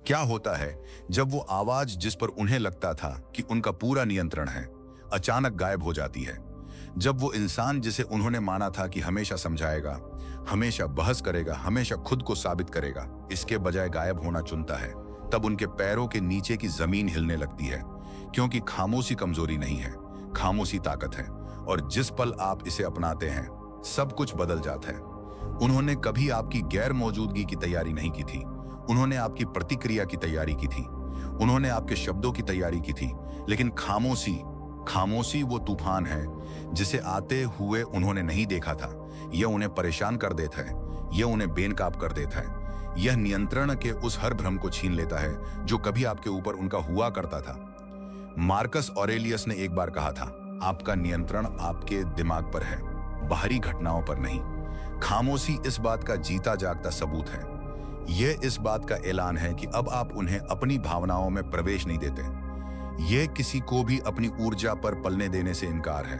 क्या होता है जब वो आवाज जिस पर उन्हें लगता था कि उनका पूरा नियंत्रण है, अचानक गायब हो जाती है? जब वो इंसान जिसे उन्होंने माना था कि हमेशा समझाएगा, हमेशा बहस करेगा, हमेशा खुद को साबित करेगा, इसके बजाय गायब होना चुनता है, तब उनके पैरों के नीचे की जमीन हिलने लगती है। क्योंकि खामोशी कमजोरी नहीं है, खामोशी ताकत है। और जिस पल आप इसे अपनाते हैं, सब कुछ बदल जाता है। उन्होंने कभी आपकी गैर मौजूदगी की तैयारी नहीं की थी, उन्होंने आपकी प्रतिक्रिया की तैयारी की थी, उन्होंने आपके शब्दों की तैयारी की थी। लेकिन खामोशी वो तूफान है जिसे आते हुए उन्होंने नहीं देखा था। यह उन्हें परेशान कर देता है, यह उन्हें बेनकाब कर देता है, यह नियंत्रण के उस हर भ्रम को छीन लेता है जो कभी आपके ऊपर उनका हुआ करता था। मार्कस ऑरेलियस ने एक बार कहा था, आपका नियंत्रण आपके दिमाग पर है, बाहरी घटनाओं पर नहीं। खामोशी इस बात का जीता जागता सबूत है। यह इस बात का ऐलान है कि अब आप उन्हें अपनी भावनाओं में प्रवेश नहीं देते। यह किसी को भी अपनी ऊर्जा पर पलने देने से इनकार है,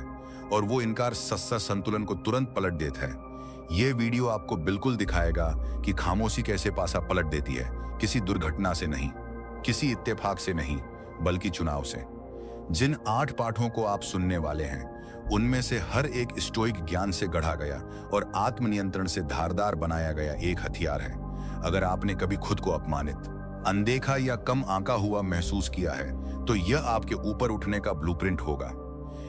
और वो इनकार संतुलन को तुरंत पलट देता है। यह वीडियो आपको बिल्कुल दिखाएगा कि खामोशी कैसे पासा पलट देती है, किसी दुर्घटना से नहीं, किसी इत्तेफाक से नहीं, बल्कि चुनाव से। जिन 8 पाठों को आप सुनने वाले हैं, उनमें से हर एक स्टोइक ज्ञान से गढ़ा गया और आत्मनियंत्रण से धारदार बनाया गया एक हथियार है। अगर आपने कभी खुद को अपमानित, अनदेखा या कम आंका हुआ महसूस किया है, तो यह आपके ऊपर उठने का ब्लूप्रिंट होगा।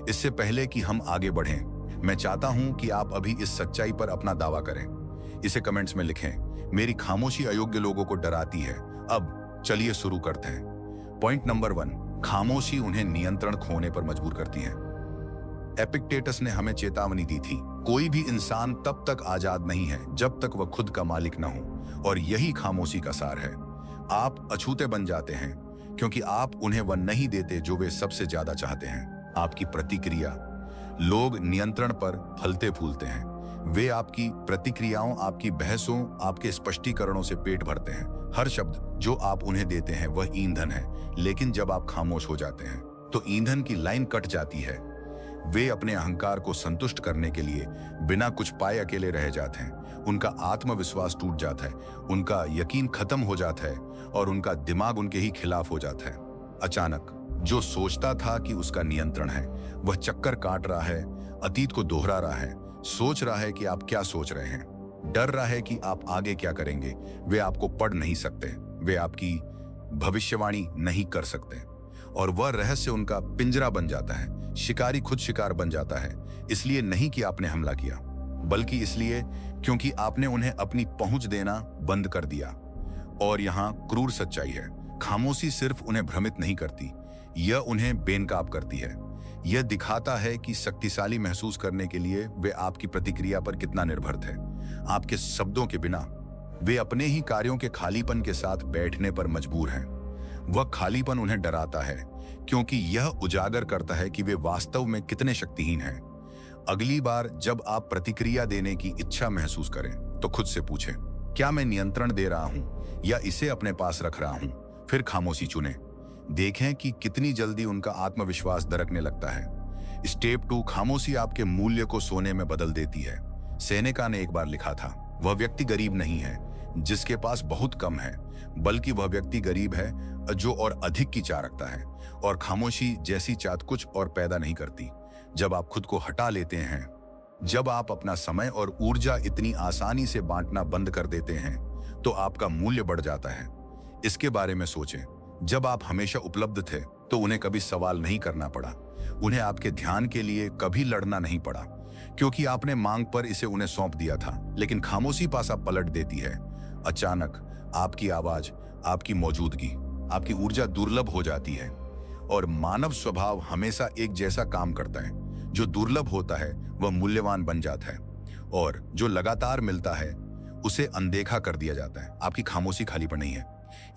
इससे पहले कि हम आगे बढ़ें, मैं चाहता हूं कि आप अभी इस सच्चाई पर अपना दावा करें। इसे कमेंट्स में लिखें, मेरी खामोशी अयोग्य लोगों को डराती है। अब चलिए शुरू करते हैं। पॉइंट नंबर 1, खामोशी उन्हें नियंत्रण खोने पर मजबूर करती है। एपिक्टेटस ने हमें चेतावनी दी थी, कोई भी इंसान तब तक आजाद नहीं है जब तक वह खुद का मालिक न हो। और यही खामोशी का सार है। आप अछूते बन जाते हैं क्योंकि आप उन्हें वह नहीं देते जो वे सबसे ज्यादा चाहते हैं, आपकी प्रतिक्रिया। लोग नियंत्रण पर फलते फूलते हैं। वे आपकी प्रतिक्रियाओं, आपकी बहसों, आपके स्पष्टीकरणों से पेट भरते हैं। हर शब्द जो आप उन्हें देते हैं वह ईंधन है। लेकिन जब आप खामोश हो जाते हैं तो ईंधन की लाइन कट जाती है। वे अपने अहंकार को संतुष्ट करने के लिए बिना कुछ पाए अकेले रह जाते हैं। उनका आत्मविश्वास टूट जाता है, उनका यकीन खत्म हो जाता है और उनका दिमाग उनके ही खिलाफ हो जाता है। अचानक जो सोचता था कि उसका नियंत्रण है, वह चक्कर काट रहा है, अतीत को दोहरा रहा है, सोच रहा है कि आप क्या सोच रहे हैं, डर रहा है कि आप आगे क्या करेंगे। वे आपको पढ़ नहीं सकते, वे आपकी भविष्यवाणी नहीं कर सकते, और वह रहस्य उनका पिंजरा बन जाता है। शिकारी खुद शिकार बन जाता है, इसलिए नहीं कि आपने हमला किया, बल्कि इसलिए क्योंकि आपने उन्हें अपनी पहुंच देना बंद कर दिया। और यहाँ क्रूर सच्चाई है, खामोशी सिर्फ उन्हें भ्रमित नहीं करती, यह उन्हें बेनकाब करती है। यह दिखाता है कि शक्तिशाली महसूस करने के लिए वे आपकी प्रतिक्रिया पर कितना निर्भर थे। आपके शब्दों के बिना वे अपने ही कार्यों के खालीपन के साथ बैठने पर मजबूर हैं। वह खालीपन उन्हें डराता है क्योंकि यह उजागर करता है कि वे वास्तव में कितने शक्तिहीन हैं। अगली बार जब आप प्रतिक्रिया देने की इच्छा महसूस करें तो खुद से पूछें, क्या मैं नियंत्रण दे रहा हूं या इसे अपने पास रख रहा हूं? फिर खामोशी चुनें। देखें कि कितनी जल्दी उनका आत्मविश्वास दरकने लगता है। स्टेप 2, खामोशी आपके मूल्य को सोने में बदल देती है। सेनेका ने एक बार लिखा था, वह व्यक्ति गरीब नहीं है जिसके पास बहुत कम है, बल्कि वह व्यक्ति गरीब है जो और अधिक की चाह रखता है। और खामोशी जैसी चाहत कुछ और पैदा नहीं करती। जब आप खुद को हटा लेते हैं, जब आप अपना समय और ऊर्जा इतनी आसानी से बांटना बंद कर देते हैं, तो आपका मूल्य बढ़ जाता है। इसके बारे में सोचें, जब आप हमेशा उपलब्ध थे तो उन्हें कभी सवाल नहीं करना पड़ा, उन्हें आपके ध्यान के लिए कभी लड़ना नहीं पड़ा, क्योंकि आपने मांग पर इसे उन्हें सौंप दिया था। लेकिन खामोशी पासा पलट देती है। अचानक आपकी आवाज, आपकी मौजूदगी, आपकी ऊर्जा दुर्लभ हो जाती है। और मानव स्वभाव हमेशा एक जैसा काम करता है। जो दुर्लभ होता है वह मूल्यवान बन जाता है, और जो लगातार मिलता है उसे अनदेखा कर दिया जाता है। आपकी खामोशी खालीपन नहीं है,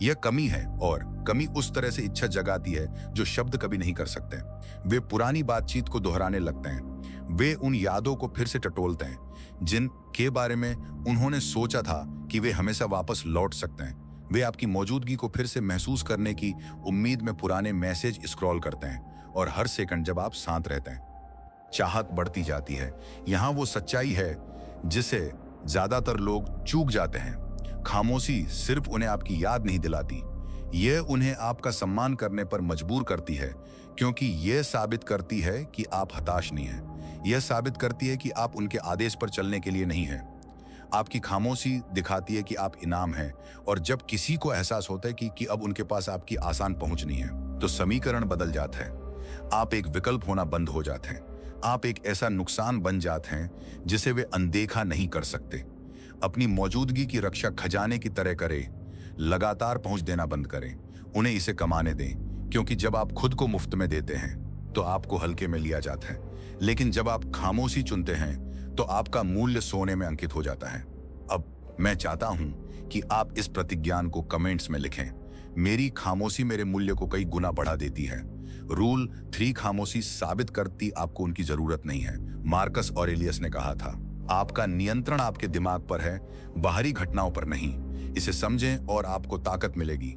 यह कमी है, और कमी उस तरह से इच्छा जगाती है जो शब्द कभी नहीं कर सकते। वे पुरानी बातचीत को दोहराने लगते हैं, वे उन यादों को फिर से टटोलते हैं जिन के बारे में उन्होंने सोचा था कि वे हमेशा वापस लौट सकते हैं। वे आपकी मौजूदगी को फिर से महसूस करने की उम्मीद में पुराने मैसेज स्क्रॉल करते हैं, और हर सेकंड जब आप शांत रहते हैं, चाहत बढ़ती जाती है। यहाँ वो सच्चाई है जिसे ज्यादातर लोग चूक जाते हैं। खामोशी सिर्फ उन्हें आपकी याद नहीं दिलाती, यह उन्हें आपका सम्मान करने पर मजबूर करती है, क्योंकि यह साबित करती है कि आप हताश नहीं हैं। यह साबित करती है कि आप उनके आदेश पर चलने के लिए नहीं हैं। आपकी खामोशी दिखाती है कि आप इनाम हैं, और जब किसी को एहसास होता है कि अब उनके पास आपकी आसान पहुंच नहीं है, तो समीकरण बदल जाता है। आप एक विकल्प होना बंद हो जाते हैं। आप एक ऐसा नुकसान बन जाते हैं जिसे वे अनदेखा नहीं कर सकते। अपनी मौजूदगी की रक्षा खजाने की तरह करें। लगातार पहुंच देना बंद करें, उन्हें इसे कमाने दें, क्योंकि जब आप खुद को मुफ्त में देते हैं तो आपको हल्के में लिया जाता है, लेकिन जब आप खामोशी चुनते हैं तो आपका मूल्य सोने में अंकित हो जाता है। अब मैं चाहता हूं कि आप इस प्रतिज्ञान को कमेंट्स में लिखें। मेरी खामोशी मेरे मूल्य को कई गुना बढ़ा देती है। रूल 3, खामोशी साबित करती आपको उनकी जरूरत नहीं है। मार्कस ऑरेलियस ने कहा था, आपका नियंत्रण आपके दिमाग पर है, बाहरी घटनाओं पर नहीं। इसे समझें और आपको ताकत मिलेगी।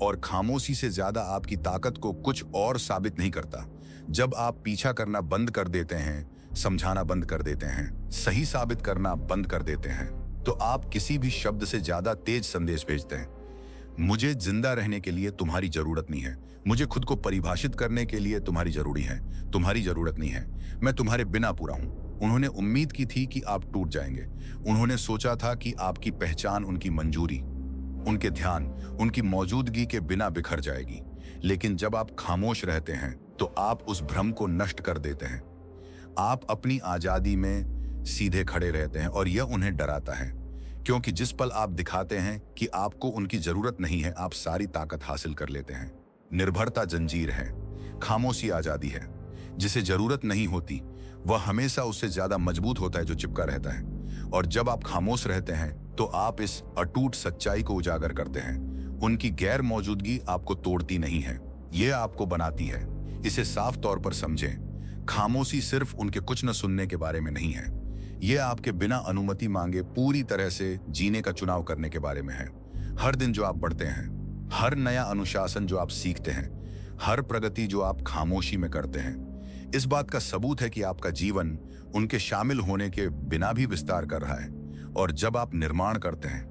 और खामोशी से ज्यादा आपकी ताकत को कुछ और साबित नहीं करता। जब आप पीछा करना बंद कर देते हैं, समझाना बंद कर देते हैं, सही साबित करना बंद कर देते हैं, तो आप किसी भी शब्द से ज्यादा तेज संदेश भेजते हैं। मुझे जिंदा रहने के लिए तुम्हारी जरूरत नहीं है। मुझे खुद को परिभाषित करने के लिए तुम्हारी जरूरत नहीं है। मैं तुम्हारे बिना पूरा हूं। उन्होंने उम्मीद की थी कि आप टूट जाएंगे। उन्होंने सोचा था कि आपकी पहचान उनकी मंजूरी, उनके ध्यान, उनकी मौजूदगी के बिना बिखर जाएगी। लेकिन जब आप खामोश रहते हैं तो आप उस भ्रम को नष्ट कर देते हैं। आप अपनी आजादी में सीधे खड़े रहते हैं, और यह उन्हें डराता है, क्योंकि जिस पल आप दिखाते हैं कि आपको उनकी जरूरत नहीं है, आप सारी ताकत हासिल कर लेते हैं। निर्भरता जंजीर है, खामोशी आजादी है। जिसे जरूरत नहीं होती वह हमेशा उससे ज्यादा मजबूत होता है जो चिपका रहता है। और जब आप खामोश रहते हैं तो आप इस अटूट सच्चाई को उजागर करते हैं, उनकी गैर मौजूदगी आपको तोड़ती नहीं है, यह आपको बनाती है। इसे साफ तौर पर समझें, खामोशी सिर्फ उनके कुछ न सुनने के बारे में नहीं है। यह आपके बिना अनुमति मांगे पूरी तरह से जीने का चुनाव करने के बारे में है। हर दिन जो आप बढ़ते हैं, हर नया अनुशासन जो आप सीखते हैं, हर प्रगति जो आप खामोशी में करते हैं, इस बात का सबूत है कि आपका जीवन उनके शामिल होने के बिना भी विस्तार कर रहा है। और जब आप निर्माण करते हैं,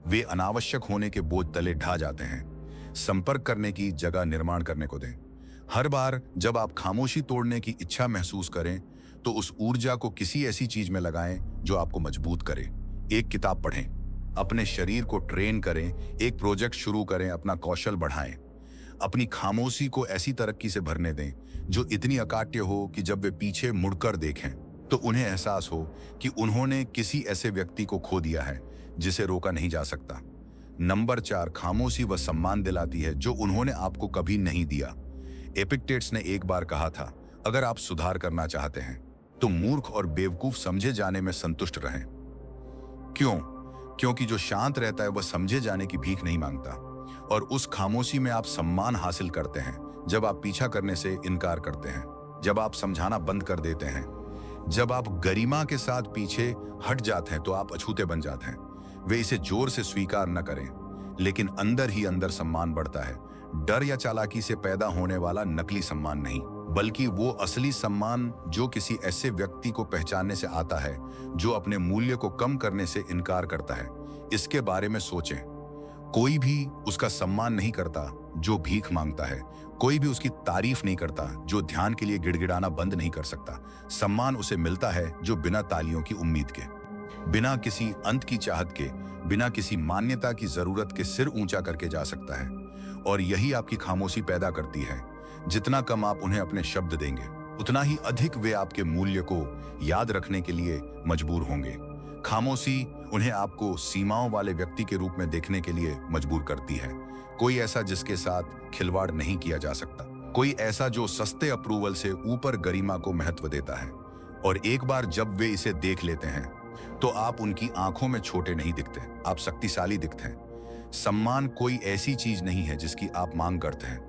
वे अनावश्यक होने के बोझ तले ढा जाते हैं। संपर्क करने की जगह निर्माण करने को दें। हर बार जब आप खामोशी तोड़ने की इच्छा महसूस करें तो उस ऊर्जा को किसी ऐसी चीज में लगाएं जो आपको मजबूत करे। एक किताब पढ़ें, अपने शरीर को ट्रेन करें, एक प्रोजेक्ट शुरू करें, अपना कौशल बढ़ाएं। अपनी खामोशी को ऐसी तरक्की से भरने दें जो इतनी अकाट्य हो कि जब वे पीछे मुड़कर देखें तो उन्हें एहसास हो कि उन्होंने किसी ऐसे व्यक्ति को खो दिया है जिसे रोका नहीं जा सकता। नंबर 4, खामोशी वह सम्मान दिलाती है जो उन्होंने आपको कभी नहीं दिया। एपिक्टेट्स ने एक बार कहा था, अगर आप सुधार करना चाहते हैं तो मूर्ख और बेवकूफ समझे जाने में संतुष्ट रहें। क्यों? क्योंकि जो शांत रहता है वह समझे जाने की भीख नहीं मांगता। और उस खामोशी में आप सम्मान हासिल करते हैं जब आप पीछा करने से इनकार करते हैं, जब आप समझाना बंद कर देते हैं, जब आप गरिमा के साथ पीछे हट जाते हैं तो आप अछूते बन जाते हैं। वे इसे जोर से स्वीकार न करें, लेकिन अंदर ही अंदर सम्मान बढ़ता है। डर या चालाकी से पैदा होने वाला नकली सम्मान नहीं, बल्कि वो असली सम्मान जो किसी ऐसे व्यक्ति को पहचानने से आता है जो अपने मूल्य को कम करने से इनकार करता है। इसके बारे में सोचें। कोई भी उसका सम्मान नहीं करता जो भीख मांगता है। कोई भी उसकी तारीफ नहीं करता जो ध्यान के लिए गिड़गिड़ाना बंद नहीं कर सकता। सम्मान उसे मिलता है जो बिना तालियों की उम्मीद के, बिना किसी अंत की चाहत के, बिना किसी मान्यता की जरूरत के सिर ऊंचा करके जा सकता है। और यही आपकी खामोशी पैदा करती है। जितना कम आप उन्हें अपने शब्द देंगे, उतना ही अधिक वे आपके मूल्य को याद रखने के लिए मजबूर होंगे। खामोशी उन्हें आपको सीमाओं वाले व्यक्ति के रूप में देखने के लिए मजबूर करती है। कोई ऐसा जिसके साथ खिलवाड़ नहीं किया जा सकता, कोई ऐसा जो सस्ते अप्रूवल से ऊपर गरिमा को महत्व देता है। और एक बार जब वे इसे देख लेते हैं तो आप उनकी आंखों में छोटे नहीं दिखते, आप शक्तिशाली दिखते हैं। सम्मान कोई ऐसी चीज नहीं है जिसकी आप मांग करते हैं,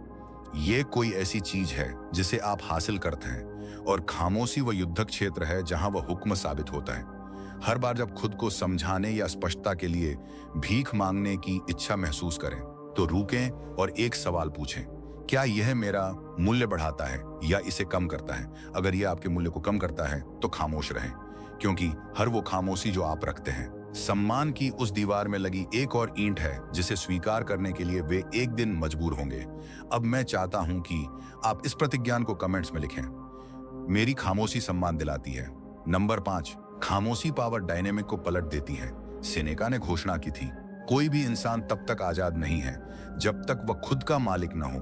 ये कोई ऐसी चीज है जिसे आप हासिल करते हैं। और खामोशी वह युद्ध क्षेत्र है जहां वह हुक्म साबित होता है। हर बार जब खुद को समझाने या स्पष्टता के लिए भीख मांगने की इच्छा महसूस करें तो रुकें और एक सवाल पूछें, क्या यह मेरा मूल्य बढ़ाता है या इसे कम करता है? अगर यह आपके मूल्य को कम करता है तो खामोश रहें, क्योंकि हर वो खामोशी जो आप रखते हैं सम्मान की उस दीवार में लगी एक और ईंट है जिसे स्वीकार करने के लिए वे एक दिन मजबूर होंगे। अब मैं चाहता हूं कि आप इस प्रतिज्ञा को कमेंट्स में लिखें। मेरी खामोशी सम्मान दिलाती है। नंबर 5, खामोशी पावर डायनेमिक को पलट देती है। सेनेका ने घोषणा की थी, कोई भी इंसान तब तक आजाद नहीं है जब तक वह खुद का मालिक न हो।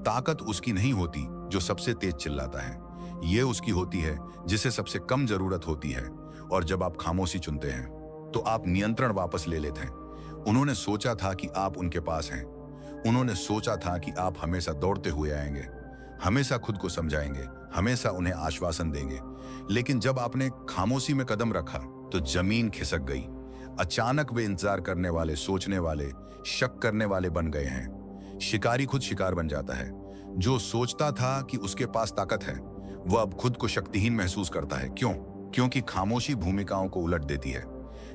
ताकत उसकी नहीं होती जो सबसे तेज चिल्लाता है, ये उसकी होती है जिसे सबसे कम जरूरत होती है। और जब आप खामोशी चुनते हैं तो आप नियंत्रण वापस ले लेते हैं। उन्होंने सोचा था कि आप उनके पास हैं। उन्होंने सोचा था कि आप हमेशा दौड़ते हुए आएंगे, हमेशा खुद को समझाएंगे, हमेशा उन्हें आश्वासन देंगे। लेकिन जब आपने खामोशी में कदम रखा तो जमीन खिसक गई। अचानक वे इंतजार करने वाले, सोचने वाले, शक करने वाले बन गए हैं। शिकारी खुद शिकार बन जाता है। जो सोचता था कि उसके पास ताकत है, वह अब खुद को शक्तिहीन महसूस करता है। क्यों? क्योंकि खामोशी भूमिकाओं को उलट देती है।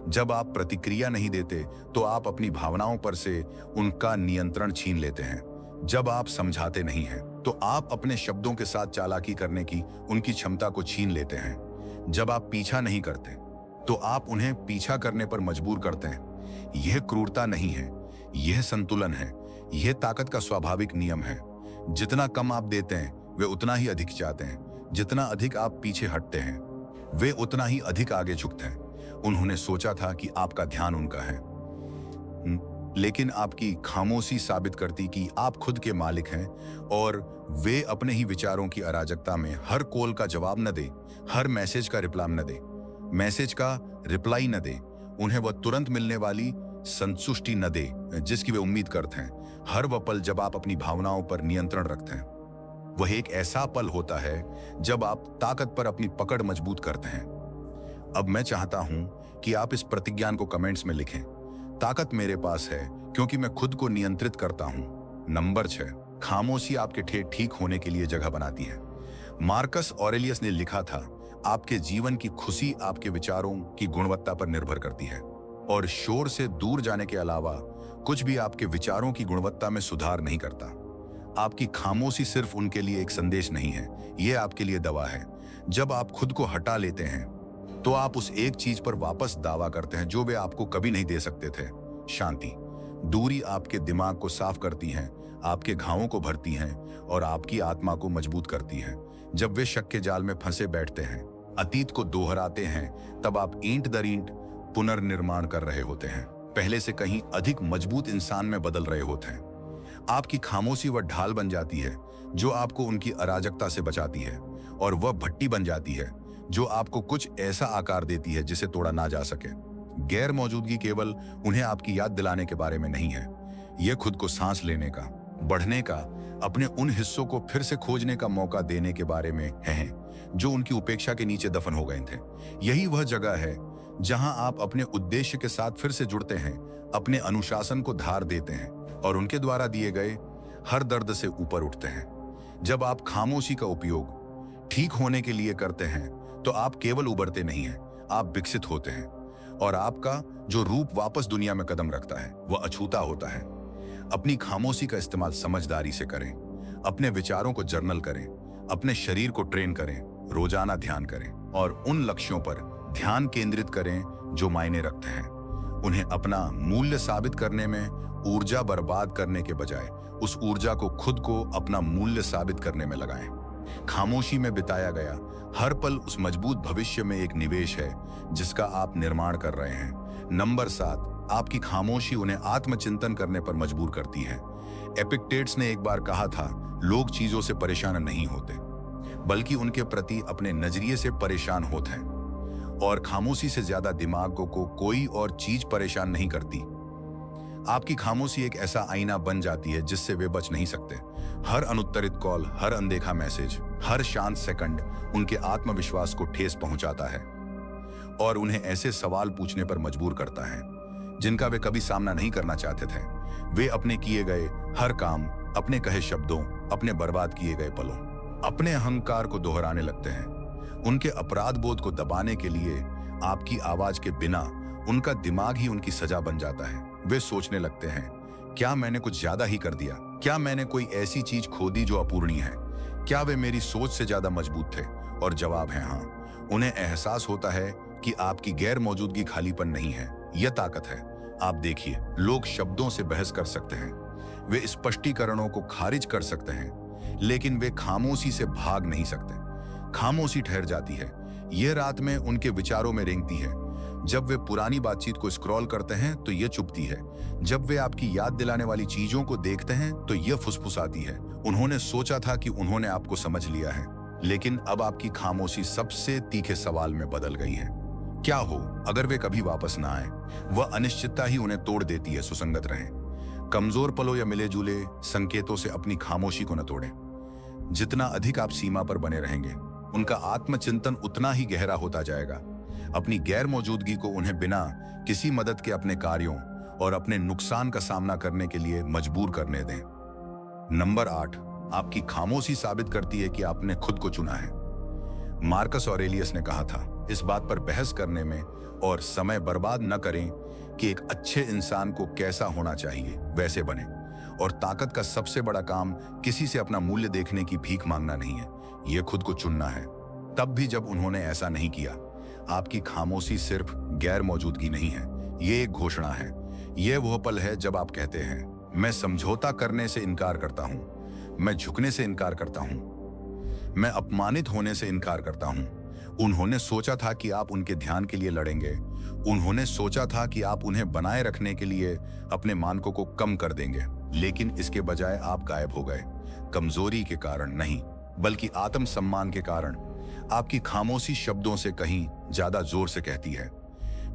जब आप प्रतिक्रिया नहीं देते तो आप अपनी भावनाओं पर से उनका नियंत्रण छीन लेते हैं। जब आप समझाते नहीं हैं तो आप अपने शब्दों के साथ चालाकी करने की उनकी क्षमता को छीन लेते हैं। जब आप पीछा नहीं करते तो आप उन्हें पीछा करने पर मजबूर करते हैं। यह क्रूरता नहीं है, यह संतुलन है। यह ताकत का स्वाभाविक नियम है। जितना कम आप देते हैं वे उतना ही अधिक चाहते हैं। जितना अधिक आप पीछे हटते हैं वे उतना ही अधिक आगे झुकते हैं। उन्होंने सोचा था कि आपका ध्यान उनका है, लेकिन आपकी खामोशी साबित करती कि आप खुद के मालिक हैं। और वे अपने ही विचारों की अराजकता में हर कॉल का जवाब न दे, हर मैसेज का रिप्लाई न दे, उन्हें वह तुरंत मिलने वाली संतुष्टि न दे जिसकी वे उम्मीद करते हैं। हर वह पल जब आप अपनी भावनाओं पर नियंत्रण रखते हैं, वह एक ऐसा पल होता है जब आप ताकत पर अपनी पकड़ मजबूत करते हैं। अब मैं चाहता हूं कि आप इस प्रतिज्ञा को कमेंट्स में लिखें। ताकत मेरे पास है क्योंकि मैं खुद को नियंत्रित करता हूं। नंबर 6, खामोशी आपके ठीक होने के लिए जगह बनाती है। मार्कस ऑरेलियस ने लिखा था, आपके जीवन की खुशी आपके विचारों की गुणवत्ता पर निर्भर करती है। और शोर से दूर जाने के अलावा कुछ भी आपके विचारों की गुणवत्ता में सुधार नहीं करता। आपकी खामोशी सिर्फ उनके लिए एक संदेश नहीं है, यह आपके लिए दवा है। जब आप खुद को हटा लेते हैं तो आप उस एक चीज पर वापस दावा करते हैं जो वे आपको कभी नहीं दे सकते थे, शांति। दूरी आपके दिमाग को साफ करती है, आपके घावों को भरती हैं और आपकी आत्मा को मजबूत करती है। जब वे शक के जाल में फंसे बैठते हैं, अतीत को दोहराते हैं, तब आप ईंट दर ईंट पुनर्निर्माण कर रहे होते हैं, पहले से कहीं अधिक मजबूत इंसान में बदल रहे होते हैं। आपकी खामोशी वह ढाल बन जाती है जो आपको उनकी अराजकता से बचाती है, और वह भट्टी बन जाती है जो आपको कुछ ऐसा आकार देती है जिसे तोड़ा ना जा सके। गैर मौजूदगी केवल उन्हें आपकी याद दिलाने के बारे में नहीं है, यह खुद को सांस लेने का, बढ़ने का, अपने उन हिस्सों को फिर से खोजने का मौका देने के बारे में है जो उनकी उपेक्षा के नीचे दफन हो गए थे। यही वह जगह है जहां आप अपने उद्देश्य के साथ फिर से जुड़ते हैं, अपने अनुशासन को धार देते हैं और उनके द्वारा दिए गए हर दर्द से ऊपर उठते हैं। जब आप खामोशी का उपयोग ठीक होने के लिए करते हैं तो आप केवल उबरते नहीं हैं, आप विकसित होते हैं। और आपका जो रूप वापस दुनिया में कदम रखता है वह अछूता होता है। अपनी खामोशी का इस्तेमाल समझदारी से करें। अपने विचारों को जर्नल करें, अपने शरीर को ट्रेन करें, रोजाना ध्यान करें और उन लक्ष्यों पर ध्यान केंद्रित करें जो मायने रखते हैं। उन्हें अपना मूल्य साबित करने में ऊर्जा बर्बाद करने के बजाय उस ऊर्जा को खुद को अपना मूल्य साबित करने में लगाएं। खामोशी में बिताया गया हर पल उस मजबूत भविष्य में एक निवेश है जिसका आप निर्माण कर रहे हैं। नंबर 7, आपकी खामोशी उन्हें आत्मचिंतन करने पर मजबूर करती है। एपिक्टेट्स ने एक बार कहा था, लोग चीजों से परेशान नहीं होते बल्कि उनके प्रति अपने नजरिए से परेशान होते हैं। और खामोशी से ज्यादा दिमाग को कोई और चीज परेशान नहीं करती। आपकी खामोशी एक ऐसा आईना बन जाती है जिससे वे बच नहीं सकते। हर अनुत्तरित कॉल, हर अनदेखा मैसेज, हर शांत सेकंड उनके आत्मविश्वास को ठेस पहुंचाता है और उन्हें ऐसे सवाल पूछने पर मजबूर करता है जिनका वे कभी सामना नहीं करना चाहते थे। वे अपने किए गए हर काम, अपने कहे शब्दों, अपने बर्बाद किए गए पलों, अपने अहंकार को दोहराने लगते हैं। उनके अपराध बोध को दबाने के लिए आपकी आवाज के बिना उनका दिमाग ही उनकी सजा बन जाता है। वे सोचने लगते हैं, क्या मैंने कुछ ज्यादा ही कर दिया? क्या मैंने कोई ऐसी चीज खो दी जो अपूर्णीय है? क्या वे मेरी सोच से ज्यादा मजबूत थे? और जवाब है हाँ। उन्हें एहसास होता है कि आपकी गैर मौजूदगी खालीपन नहीं है, यह ताकत है। आप देखिए, लोग शब्दों से बहस कर सकते हैं, वे स्पष्टीकरणों को खारिज कर सकते हैं, लेकिन वे खामोशी से भाग नहीं सकते। खामोशी ठहर जाती है, यह रात में उनके विचारों में रेंगती है। जब वे पुरानी बातचीत को स्क्रॉल करते हैं तो यह चुपती है। जब वे आपकी याद दिलाने वाली चीजों को देखते हैं तो यह फुसफुसाती है। उन्होंने सोचा था कि उन्होंने आपको समझ लिया है, लेकिन अब आपकी खामोशी सबसे तीखे सवाल में बदल गई है। क्या हो अगर वे कभी वापस ना आए? वह अनिश्चितता ही उन्हें तोड़ देती है। सुसंगत रहें। कमजोर पलों या मिले जुले संकेतों से अपनी खामोशी को न तोड़ें। जितना अधिक आप सीमा पर बने रहेंगे, उनका आत्मचिंतन उतना ही गहरा होता जाएगा। अपनी गैर मौजूदगी को उन्हें बिना किसी मदद के अपने कार्यों और अपने नुकसान का सामना करने के लिए मजबूर करने दें। नंबर 8, आपकी खामोशी साबित करती है कि आपने खुद को चुना है। मार्कस ऑरेलियस ने कहा था, इस बात पर बहस करने में और समय बर्बाद न करें कि एक अच्छे इंसान को कैसा होना चाहिए, वैसे बने। और ताकत का सबसे बड़ा काम किसी से अपना मूल्य देखने की भीख मांगना नहीं है, यह खुद को चुनना है। तब भी जब उन्होंने ऐसा नहीं किया, आपकी खामोशी सिर्फ गैर मौजूदगी नहीं है, ये एक घोषणा है। यह वह पल है जब आप कहते हैं, मैं समझौता करने से इनकार करता हूं, मैं झुकने से इनकार करता हूं, मैं अपमानित होने से इनकार करता हूं। उन्होंने सोचा था कि आप उनके ध्यान के लिए लड़ेंगे। उन्होंने सोचा था कि आप उन्हें बनाए रखने के लिए अपने मानकों को कम कर देंगे, लेकिन इसके बजाय आप गायब हो गए। कमजोरी के कारण नहीं, बल्कि आत्मसम्मान के कारण। आपकी खामोशी शब्दों से कहीं ज्यादा जोर से कहती है,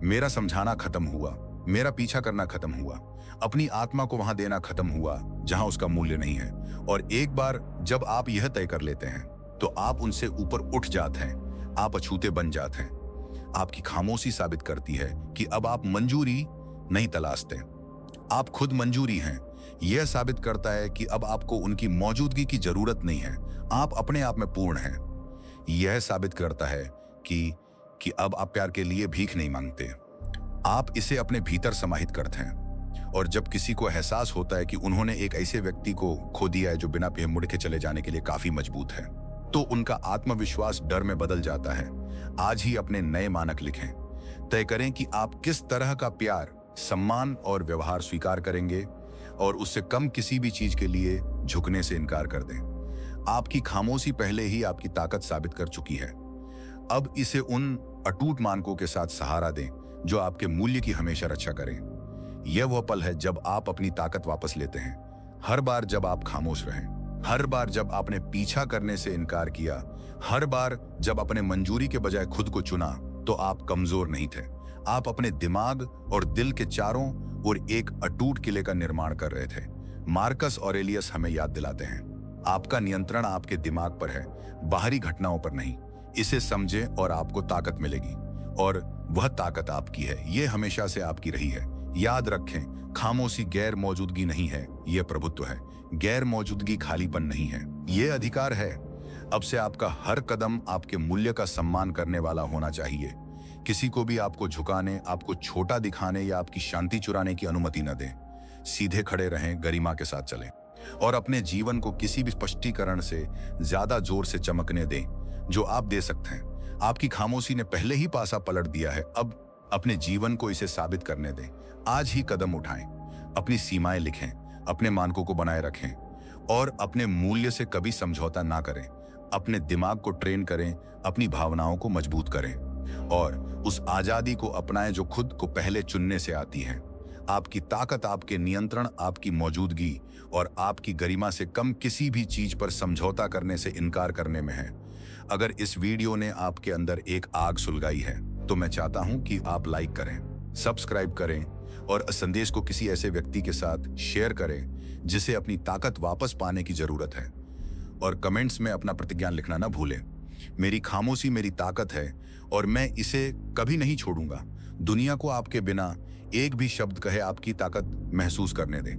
मेरा समझाना खत्म हुआ, मेरा पीछा करना खत्म हुआ, अपनी आत्मा को वहां देना खत्म हुआ जहां उसका मूल्य नहीं है। और एक बार जब आप यह तय कर लेते हैं तो आप उनसे ऊपर उठ जाते हैं, आप अछूते बन जाते हैं। आपकी खामोशी साबित करती है कि अब आप मंजूरी नहीं तलाशते, आप खुद मंजूरी हैं। यह साबित करता है कि अब आपको उनकी मौजूदगी की जरूरत नहीं है, आप अपने आप में पूर्ण हैं। यह साबित करता है कि अब आप प्यार के लिए भीख नहीं मांगते, आप इसे अपने भीतर समाहित करते हैं। और जब किसी को एहसास होता है कि उन्होंने एक ऐसे व्यक्ति को खो दिया है जो बिना पीछे मुड़ के चले जाने के लिए काफी मजबूत है, तो उनका आत्मविश्वास डर में बदल जाता है। आज ही अपने नए मानक लिखें। तय करें कि आप किस तरह का प्यार, सम्मान और व्यवहार स्वीकार करेंगे और उससे कम किसी भी चीज के लिए झुकने से इनकार कर दें। आपकी खामोशी पहले ही आपकी ताकत साबित कर चुकी है। अब इसे उन अटूट मानकों के साथ सहारा दें जो आपके मूल्य की हमेशा रक्षा करें। यह वह पल है जब आप अपनी ताकत वापस लेते हैं। हर बार जब आप खामोश रहें, हर बार जब आपने पीछा करने से इनकार किया, हर बार जब अपने मंजूरी के बजाय खुद को चुना, तो आप कमजोर नहीं थे। आप अपने दिमाग और दिल के चारों ओर एक अटूट किले का निर्माण कर रहे थे। मार्कस ऑरेलियस हमें याद दिलाते हैं, आपका नियंत्रण आपके दिमाग पर है, बाहरी घटनाओं पर नहीं। इसे समझें और आपको ताकत मिलेगी, और वह ताकत आपकी है, यह हमेशा से आपकी रही है। याद रखें, खामोशी गैर मौजूदगी नहीं है, यह प्रभुत्व है। गैर मौजूदगी खालीपन नहीं है, यह अधिकार है। अब से आपका हर कदम आपके मूल्य का सम्मान करने वाला होना चाहिए। किसी को भी आपको झुकाने, आपको छोटा दिखाने या आपकी शांति चुराने की अनुमति न दें। सीधे खड़े रहें, गरिमा के साथ चलें और अपने जीवन को किसी भी स्पष्टीकरण से ज्यादा जोर से चमकने दें जो आप दे सकते हैं। आपकी खामोशी ने पहले ही पासा पलट दिया है, अब अपने जीवन को इसे साबित करने दें। आज ही कदम उठाएं, अपनी सीमाएं लिखें, अपने मानकों को बनाए रखें और अपने मूल्य से कभी समझौता ना करें। अपने दिमाग को ट्रेन करें, अपनी भावनाओं को मजबूत करें और उस आजादी को अपनाएं जो खुद को पहले चुनने से आती है। आपकी ताकत आपके नियंत्रण, आपकी मौजूदगी और आपकी गरिमा से कम किसी भी चीज पर समझौता करने से इनकार करने में है। अगर इस वीडियो ने आपके अंदर एक आग सुलगाई है तो मैं चाहता हूं कि आप लाइक करें, सब्सक्राइब करें और संदेश को किसी ऐसे व्यक्ति के साथ शेयर करें जिसे अपनी ताकत वापस पाने की जरूरत है। और कमेंट्स में अपना प्रतिज्ञा लिखना ना भूलें। मेरी खामोशी मेरी ताकत है और मैं इसे कभी नहीं छोड़ूंगा। दुनिया को आपके बिना एक भी शब्द कहे आपकी ताकत महसूस करने दें।